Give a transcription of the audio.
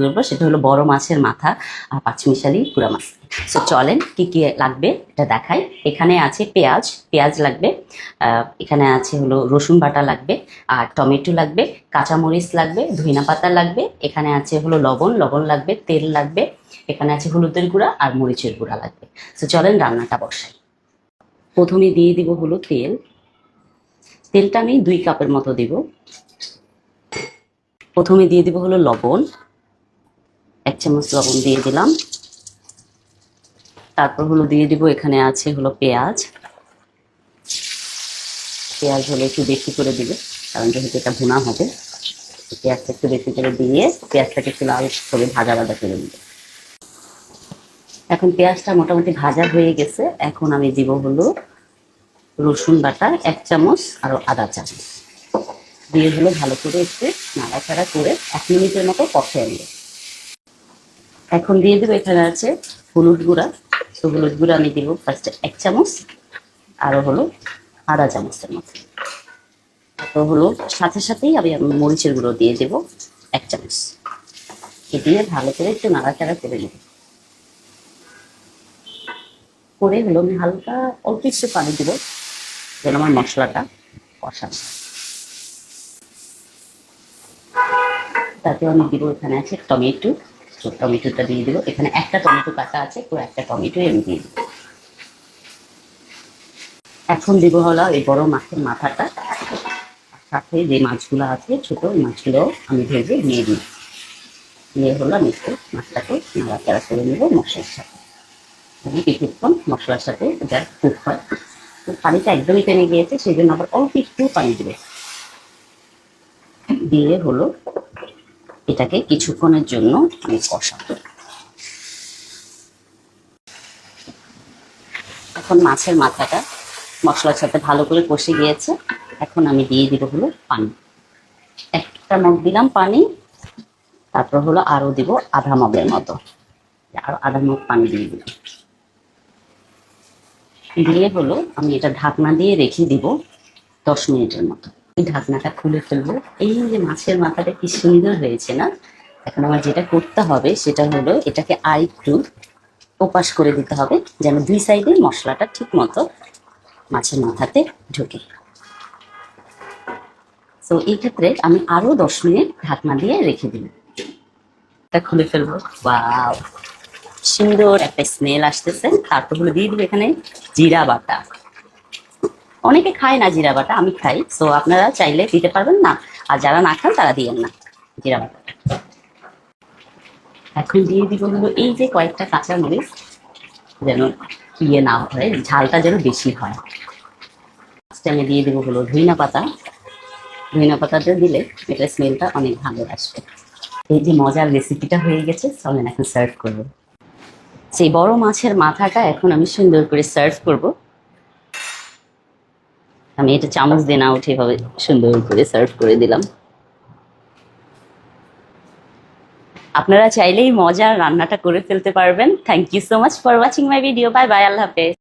করবো সেটা হলো বড় মাছের মাথা আর পাঁচমিশালি গুঁড়া মাছ। সো চলেন কি কি লাগবে এটা দেখাই। এখানে আছে পেঁয়াজ লাগবে, এখানে আছে হলো রসুন বাটা লাগবে, আর টমেটো লাগবে, কাঁচামরিচ লাগবে, ধনিয়া পাতা লাগবে, এখানে আছে হলো লবণ লাগবে, তেল লাগবে, এখানে আছে হলুদের গুঁড়া আর মরিচের গুঁড়া লাগবে। সো চলেন রান্নাটা বসাই। প্রথমে দিয়ে দিব হলো তেলটা আমি 2 কাপের মতো দিব। প্রথমে দিয়ে দিব হলো লবণ, 1 চামচ লবণ দিয়ে দিলাম। তারপর হলো দিয়ে দিব, এখানে আছে হলো পেঁয়াজ হলো একটু বেশি করে দিবে, কারণ যেহেতু এটা ভুনা হবে। পেঁয়াজটা একটু বেশি করে দিয়ে পেঁয়াজটাকে একটু লাল করে ভাজা করে দিবে। এখন পেঁয়াজটা মোটামুটি ভাজা হয়ে গেছে। এখন আমি দিব হলো রসুন বাটা 1 চামচ আর আদা চামচ দিয়ে হলো ভালো করে একটু নাড়াচাড়া করে 1 মিনিটের মতো কষিয়ে নেব। এখন দিয়ে দেবো, এখানে আছে হলুদ গুঁড়া। তো হলুদ গুঁড়া আমি দিব ফার্স্টে 1 চামচ, আরও হলো আধা চামচের মতো। তো হলো সাথেই আমি মরিচের গুঁড়ো দিয়ে দেব 1 চামচ। দিয়ে ভালো করে একটু নাড়াচাড়া করে নেব। করে হলো আমি হালকা অল্প একটু পানি দেব যেন আমার মশলাটা কষানো। তারপর আমি দিব, এখানে আছে টমেটো। তো টমেটোটা দিয়ে দেবো। এখানে একটা টমেটো কাটা আছে, তো একটা টমেটোই আমি দিয়ে দেবো। এখন দিব হলো এই বড় মাছের মাথাটা, সাথে যে মাছগুলো আছে ছোট, ওই মাছগুলো আমি ভেজে নিয়ে দিই। নিয়ে হলো আমি একটু মাছটাকে নাড়াচাড়া করে নেব মশলার সাথে। কিছুক্ষণ মশলার সাথে এটা কুক হয়। তো পানিটা একদমই টেনে গিয়েছে, সেই জন্য আবার অল্প একটু পানি দেবে। দিয়ে হলো এটাকে কিছুক্ষণের জন্য আমি কষাবো। এখন মাছের মাথাটা মশলার সাথে ভালো করে কষে গিয়েছে। এখন আমি দিয়ে দিব হলো পানি। 1 মগ দিলাম পানি, তারপর হলো আরো দিব আধা মগের মতো, আরো আধা মগ পানি দিয়ে দিলাম। দিয়ে হলো আমি এটা ঢাকনা দিয়ে রেখে দিব 10 মিনিটের মতো। এই ঢাকনাটা খুলে ফেলবো। এই যে মাছের মাথাটা কি সুন্দর হয়েছে না? এখন আমার যেটা করতে হবে সেটা হলো এটাকে আরেকটু ওপাশ করে দিতে হবে, যেন 2 সাইডে মশলাটা ঠিক মতো মাছের মাথাতে ঢুকে। তো এই ক্ষেত্রে আমি আরো 10 মিনিট ঢাকনা দিয়ে রেখে দিই। এটা খুলে ফেলবো। ওয়াও, সুন্দর একটা স্মেল আসতেছে। তারপর হলো দিয়ে দিব এখানে জিরা বাটা। অনেকে খায় না জিরা বাটা, আমি খাই। সো আপনারা চাইলে দিতে পারবেন না, আর যারা না খান তারা দিয়েন না জিরা বাটা। এখন দিয়ে দিব হলো এই যে কয়েকটা কাঁচা মরিচ, যেন ইয়ে না হয়, ঝালটা যেন বেশি হয়। আমি দিয়ে দিব হলো ধনিয়া পাতাটা দিলে এটা স্মেলটা অনেক ভালো আসবে। এই যে মজার রেসিপিটা হয়ে গেছে, চলেন এখন সার্ভ করবো। সেই বড় মাছের মাথাটা এখন আমি সুন্দর করে সার্ভ করব। আমি এটা চামচ দিয়ে না উঠে এভাবে সুন্দর করে সার্ভ করে দিলাম। আপনারা চাইলেই মজার রান্নাটা করে ফেলতে পারবেন। Thank you so much for watching my video. Bye bye, আল্লাহ হাফেজ।